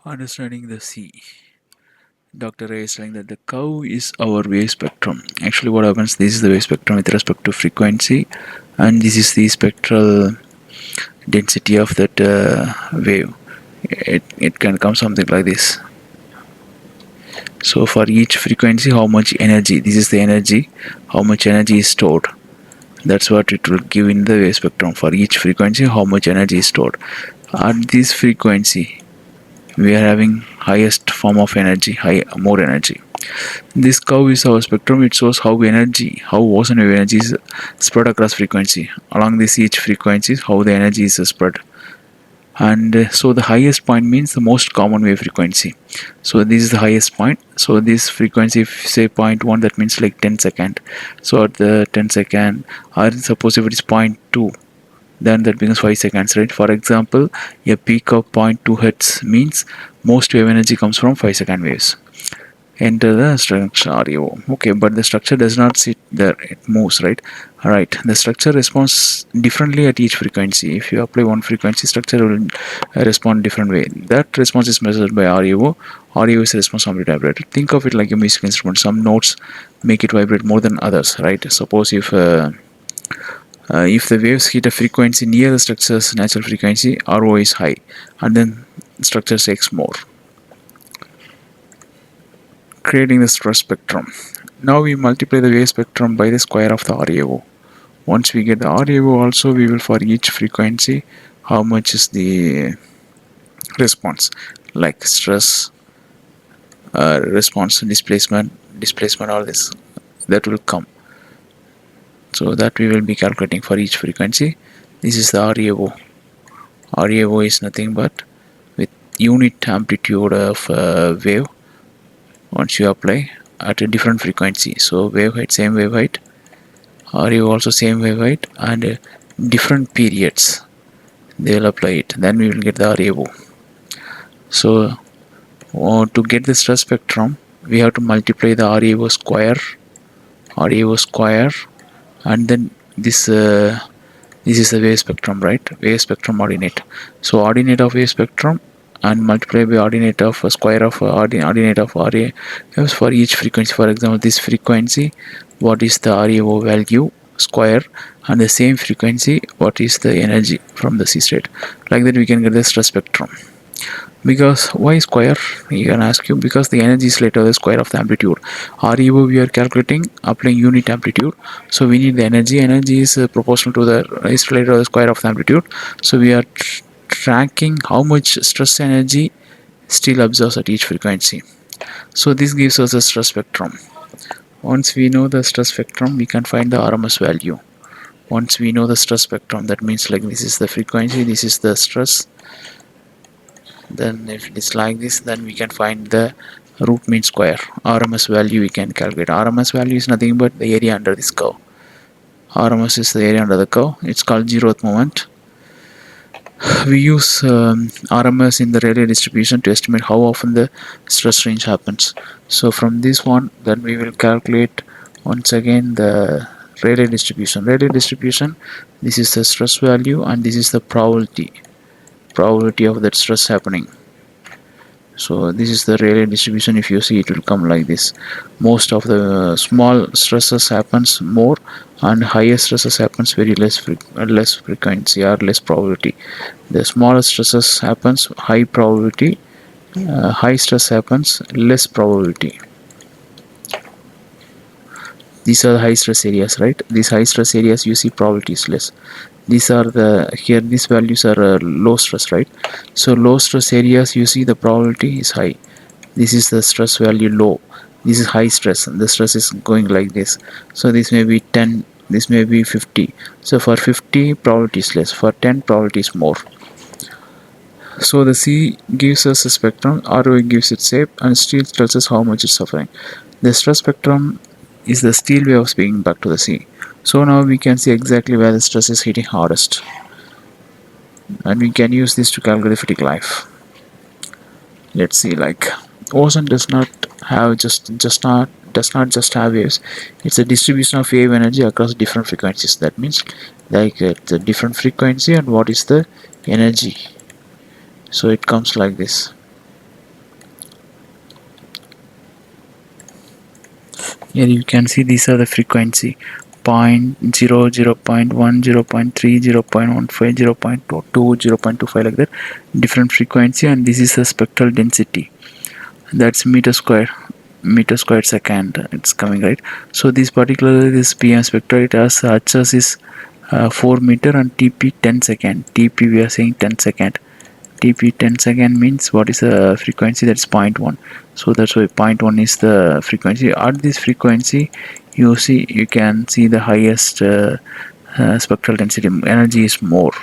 Understanding the sea. Dr. Ray is saying that the curve is our wave spectrum. Actually, what happens? This is the wave spectrum with respect to frequency, and this is the spectral density of that wave. It can come something like this. So, for each frequency, how much energy? This is the energy. How much energy is stored? That's what it will give in the wave spectrum. For each frequency, how much energy is stored. At this frequency, we are having highest form of energy, more energy. This curve is our spectrum. It shows how ocean wave energy is spread across frequency. Along this each frequency, how the energy is spread. And so the highest point means the most common wave frequency. So this is the highest point. So this frequency, if you say 0.1, that means like 10 second. So at the 10 second, or suppose if it is zero point 0.2, then that becomes 5 seconds, right? For example, a peak of 0.2 hertz means most wave energy comes from 5-second waves. Enter the structure REO. Okay, but the structure does not sit there, it moves, right? Alright, the structure responds differently at each frequency. If you apply one frequency, structure will respond different way. That response is measured by REO. REO is response on the vibrator. Think of it like a music instrument. Some notes make it vibrate more than others, right? Suppose if the waves hit a frequency near the structure's natural frequency, RO is high, and then structure shakes more, creating the stress spectrum. Now we multiply the wave spectrum by the square of the RAO. Once we get the RAO also, we will for each frequency how much is the response, like stress, response, displacement, all this that will come. So that we will be calculating for each frequency. This is the RAO. RAO is nothing but with unit amplitude of wave once you apply at a different frequency. So wave height, same wave height, RAO also same wave height, and different periods they will apply it. Then we will get the RAO. So to get the stress spectrum, we have to multiply the RAO square, and then this is the wave spectrum, right? Wave spectrum ordinate. So ordinate of wave spectrum and multiply by ordinate of square of ordinate of RA for each frequency. For example, this frequency, what is the RAO value square, and the same frequency, what is the energy from the sea state. Like that we can get the stress spectrum. Because why square? You can ask you, because the energy is later the square of the amplitude. REO we are calculating applying unit amplitude, so we need the energy. Energy is proportional to the is related to the square of the amplitude. So we are tracking how much stress energy still absorbs at each frequency. So this gives us a stress spectrum. Once we know the stress spectrum, we can find the RMS value. Once we know the stress spectrum, that means like this is the frequency, this is the stress. Then if it is like this, then we can find the root mean square. RMS value we can calculate. RMS value is nothing but the area under this curve. RMS is the area under the curve. It's called zeroth moment. We use RMS in the Rayleigh distribution to estimate how often the stress range happens. So from this one, then we will calculate once again the Rayleigh distribution. Rayleigh distribution, this is the stress value and this is the probability of that stress happening. So this is the Rayleigh distribution. If you see, it will come like this. Most of the small stresses happens more, and higher stresses happens very less frequency or less probability. The smaller stresses happens high probability, high stress happens less probability. These are the high stress areas, right? These high stress areas you see probability is less. These are these values are low stress, right? So low stress areas you see the probability is high. This is the stress value low. This is high stress, and the stress is going like this. So this may be 10, this may be 50. So for 50 probability is less, for 10 probability is more. So the C gives us a spectrum, RO gives it shape, and steel tells us how much it's suffering. The stress spectrum is the steel waves being back to the sea. So now we can see exactly where the stress is hitting hardest, and we can use this to calculate the fatigue life. Let's see, like ocean does not just have waves. It's a distribution of wave energy across different frequencies. That means like the different frequency and what is the energy. So it comes like this. Here you can see these are the frequency: point zero, 0.1, 0.3, 0.15, 0.22, 0.25, like that, different frequency. And this is the spectral density, that's meter square second it's coming, right? So this particular, this PM spectra, it has HS is 4 meter, and TP 10 second. TP we are saying 10 second. TP 10 second means what is the frequency? That's zero point 0.1. So that's why zero point 0.1 is the frequency. At this frequency, you can see the highest spectral density, energy is more,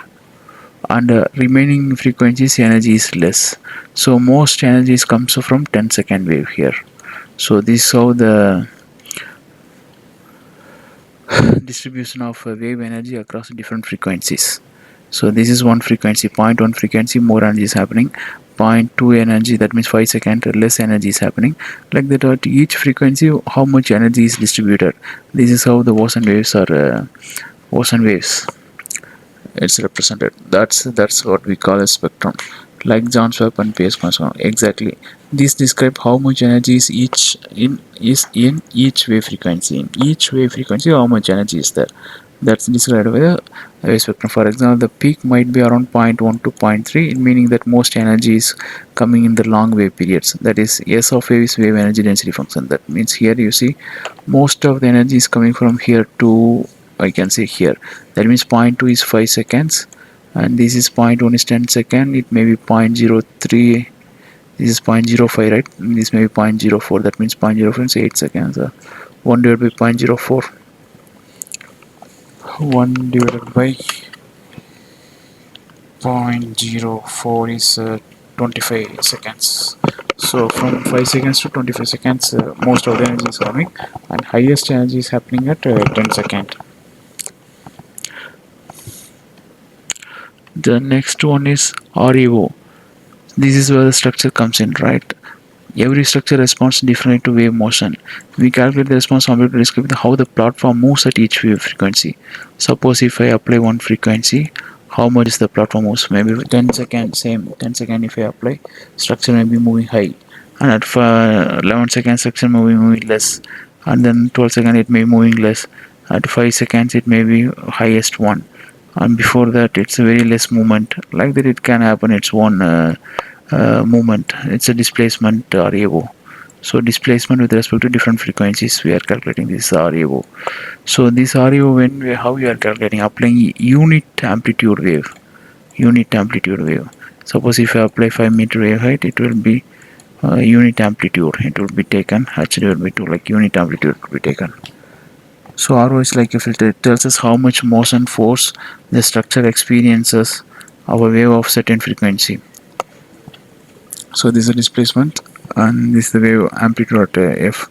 and remaining frequencies energy is less. So most energies comes from 10 second wave here. So this is how the distribution of wave energy across different frequencies. So this is one frequency, zero point 0.1 frequency, more energy is happening. 0.2 energy, that means 5 second, less energy is happening. Like that, at each frequency, how much energy is distributed. This is how the ocean waves it's represented. That's what we call a spectrum, like John Swap and Pace constant. Exactly, this describe how much energy is in each wave frequency. In each wave frequency, how much energy is there, that's described by the wave spectrum. For example, the peak might be around zero point 0.1 to zero point 0.3, meaning that most energy is coming in the long wave periods. That is, S of wave is wave energy density function. That means here you see most of the energy is coming from here to, I can say here, that means zero point 0.2 is 5 seconds, and this is zero point 0.1 is 10 second. It may be 0.03, this is 0.05, right? This may be 0.04, that means 0.04 is 8 seconds. 1 divided by 0.04, 1 divided by 0.04 is 25 seconds. So from 5 seconds to 25 seconds, most of the energy is coming, and highest energy is happening at 10 seconds. The next one is REO. This is where the structure comes in, right? Every structure responds differently to wave motion. We calculate the response amplitude to describe how the platform moves at each wave frequency. Suppose if I apply one frequency, how much is the platform moves? Maybe 10 seconds, same 10 seconds if I apply, structure may be moving high. And at 11 seconds, structure may be moving less. And then 12 seconds, it may be moving less. At 5 seconds, it may be highest one. And before that, it's a very less movement. Like that, it can happen its own movement. It's a displacement REO. So displacement with respect to different frequencies, we are calculating this REO. So this REO, how we are calculating, applying unit amplitude wave. Suppose if I apply 5 meter wave height, it will be unit amplitude. It will be taken h divided by 2, like unit amplitude will be taken. So RO is like a filter. It tells us how much motion force the structure experiences of a wave of certain frequency. So this is a displacement, and this is the wave amplitude at f.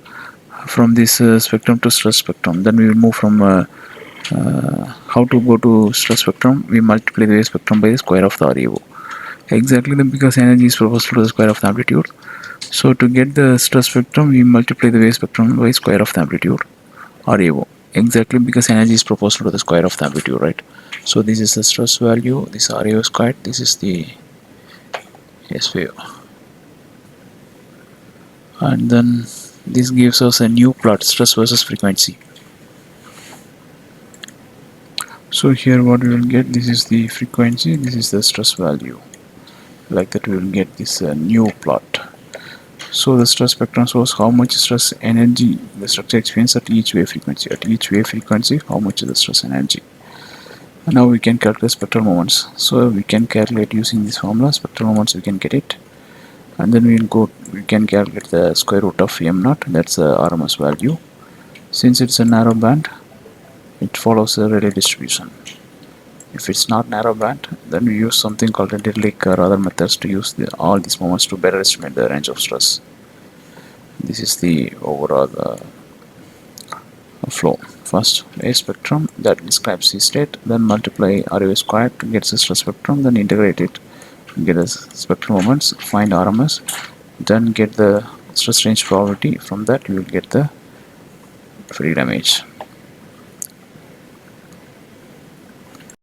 From this spectrum to stress spectrum, then we will move from how to go to stress spectrum. We multiply the wave spectrum by the square of the REO. Exactly, because energy is proportional to the square of the amplitude. So to get the stress spectrum, we multiply the wave spectrum by square of the amplitude, REO. Exactly, because energy is proportional to the square of the amplitude, right? So this is the stress value, this REO squared, this is the S wave. And then this gives us a new plot, stress versus frequency. So here what we will get, this is the frequency, this is the stress value. Like that, we will get this new plot. So the stress spectrum shows how much stress energy the structure experiences at each wave frequency. At each wave frequency, how much is the stress energy. And now we can calculate spectral moments. So we can calculate using this formula, spectral moments, we can get it. And then we can calculate the square root of m0, that's the RMS value. Since it's a narrow band, it follows a Rayleigh distribution. If it's not narrow band, then we use something called a Dirichlet or other methods to use all these moments to better estimate the range of stress. This is the overall flow. First, a spectrum that describes the state, then multiply REO squared to get the stress spectrum, then integrate it, get the spectral moments, find RMS, then get the stress range probability. From that, you will get the free damage.